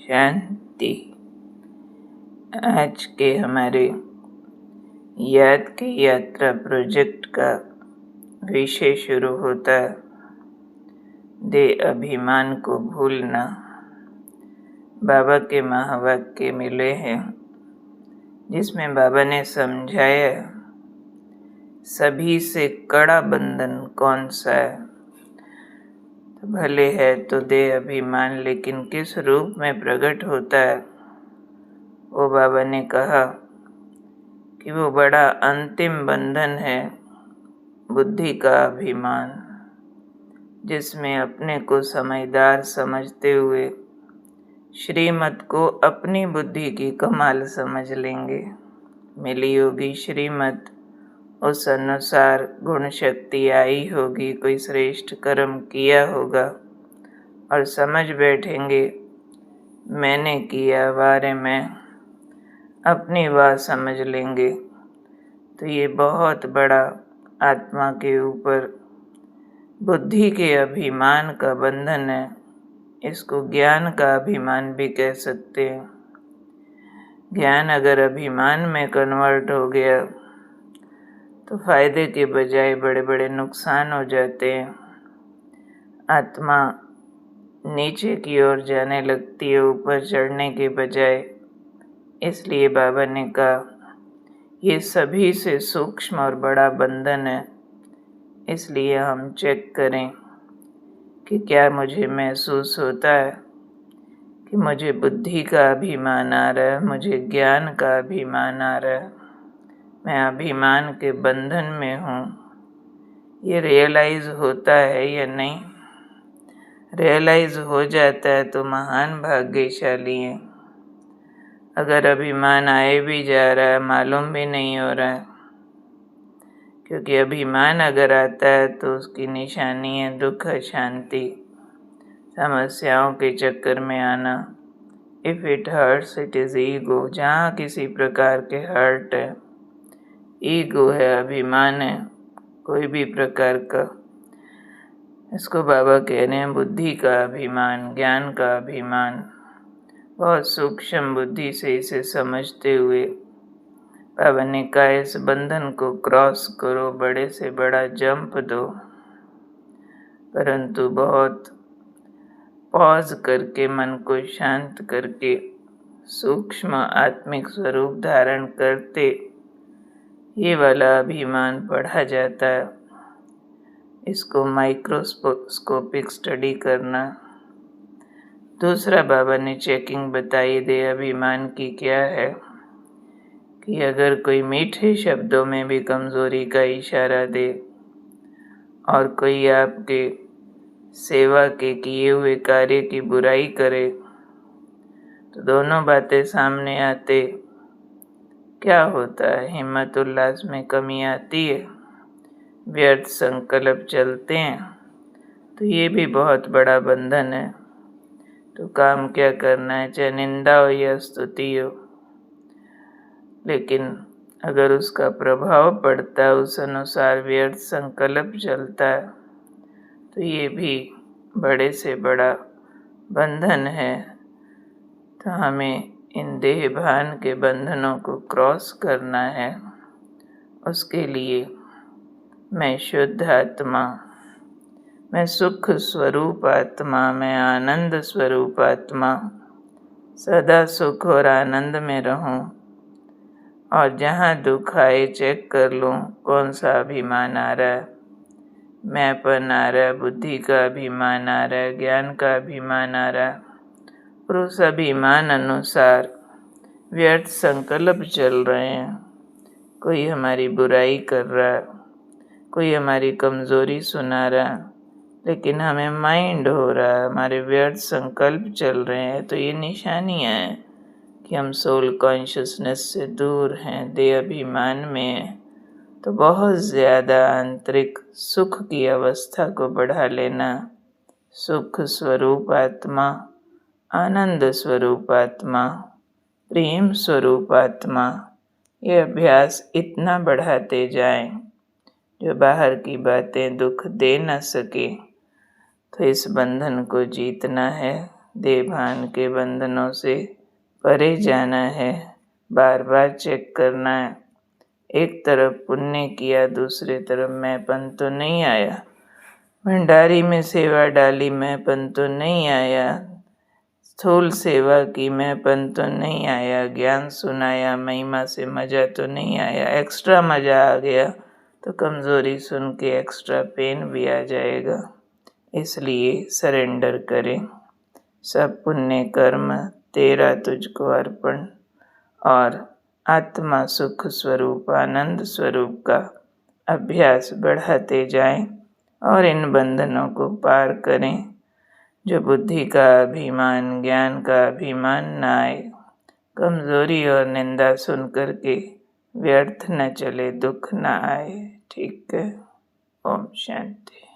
शांति। आज के हमारे याद की यात्रा प्रोजेक्ट का विषय शुरू होता है दे अभिमान को भूलना। बाबा के महावाक्य मिले हैं जिसमें बाबा ने समझाया सभी से कड़ा बंधन कौन सा है। तो भले है तो दे अभिमान, लेकिन किस रूप में प्रकट होता है वो बाबा ने कहा कि वो बड़ा अंतिम बंधन है बुद्धि का अभिमान, जिसमें अपने को समझदार समझते हुए श्रीमत को अपनी बुद्धि की कमाल समझ लेंगे। मिली होगी श्रीमत, उस अनुसार गुण शक्ति आई होगी, कोई श्रेष्ठ कर्म किया होगा और समझ बैठेंगे मैंने किया बारे में अपनी बात समझ लेंगे। तो ये बहुत बड़ा आत्मा के ऊपर बुद्धि के अभिमान का बंधन है। इसको ज्ञान का अभिमान भी कह सकते हैं। ज्ञान अगर अभिमान में कन्वर्ट हो गया तो फायदे के बजाय बड़े बड़े नुकसान हो जाते हैं। आत्मा नीचे की ओर जाने लगती है, ऊपर चढ़ने के बजाय। इसलिए बाबा ने कहा ये सभी से सूक्ष्म और बड़ा बंधन है। इसलिए हम चेक करें कि क्या मुझे महसूस होता है कि मुझे बुद्धि का अभिमान आ रहा है, मुझे ज्ञान का अभिमान आ रहा है, मैं अभिमान के बंधन में हूँ। ये रियलाइज होता है या नहीं? रियलाइज हो जाता है तो महान भाग्यशाली है। अगर अभिमान आए भी जा रहा है, मालूम भी नहीं हो रहा है, क्योंकि अभिमान अगर आता है तो उसकी निशानी है दुख, अशांति, समस्याओं के चक्कर में आना। If it hurts it is ego. जहाँ किसी प्रकार के हर्ट है, ईगो है, अभिमान है कोई भी प्रकार का, इसको बाबा कह रहे हैं बुद्धि का अभिमान, ज्ञान का अभिमान। बहुत सूक्ष्म बुद्धि से इसे समझते हुए बाबा ने कहा इस बंधन को क्रॉस करो, बड़े से बड़ा जंप दो, परंतु बहुत पॉज करके, मन को शांत करके, सूक्ष्म आत्मिक स्वरूप धारण करते ये वाला अभिमान पढ़ा जाता है। इसको माइक्रोस्कोपिक स्टडी करना। दूसरा बाबा ने चेकिंग बताई दे अभिमान की क्या है कि अगर कोई मीठे शब्दों में भी कमजोरी का इशारा दे और कोई आपके सेवा के किए हुए कार्य की बुराई करे तो दोनों बातें सामने आते क्या होता है? हिम्मत उल्लास में कमी आती है, व्यर्थ संकल्प चलते हैं। तो ये भी बहुत बड़ा बंधन है। तो काम क्या करना है, चाहे निंदा हो या स्तुति हो, लेकिन अगर उसका प्रभाव पड़ता है, उस अनुसार व्यर्थ संकल्प चलता है, तो ये भी बड़े से बड़ा बंधन है। तो हमें इन देह भान के बंधनों को क्रॉस करना है। उसके लिए मैं शुद्ध आत्मा, मैं सुख स्वरूप आत्मा, मैं आनंद स्वरूप आत्मा, सदा सुख और आनंद में रहूं। और जहाँ दुख आए चेक कर लूं कौन सा अभिमान आ रहा है। मैंपन आ रहा है, बुद्धि का अभिमान आ रहा है, ज्ञान का अभिमान आ रहा है, और उस अभिमान अनुसार व्यर्थ संकल्प चल रहे हैं। कोई हमारी बुराई कर रहा है, कोई हमारी कमजोरी सुना रहा है, लेकिन हमें माइंड हो रहा है, हमारे व्यर्थ संकल्प चल रहे हैं। तो ये निशानियाँ हैं कि हम सोल कॉन्शियसनेस से दूर हैं, देह अभिमान में हैं। तो बहुत ज़्यादा आंतरिक सुख की अवस्था को बढ़ा लेना। सुख स्वरूप आत्मा, आनंद स्वरूप आत्मा, प्रेम स्वरूप आत्मा, ये अभ्यास इतना बढ़ाते जाएं जो बाहर की बातें दुख दे न सके। तो इस बंधन को जीतना है। देभान के बंधनों से परे जाना है, बार बार चेक करना है। एक तरफ पुण्य किया, दूसरी तरफ मैंपन तो नहीं आया। भंडारी में सेवा डाली, मैंपन तो नहीं आया। स्थूल सेवा की, मैंपन तो नहीं आया। ज्ञान सुनाया, महिमा से मजा तो नहीं आया। एक्स्ट्रा मजा आ गया तो कमजोरी सुन के एक्स्ट्रा पेन भी आ जाएगा। इसलिए सरेंडर करें। सब पुण्य कर्म तेरा तुझको अर्पण, और आत्मा सुख स्वरूप, आनंद स्वरूप का अभ्यास बढ़ाते जाएं और इन बंधनों को पार करें। जो बुद्धि का अभिमान, ज्ञान का अभिमान न आए, कमजोरी और निंदा सुन करके व्यर्थ न चले, दुख न आए। ठीक है। ओम शांति।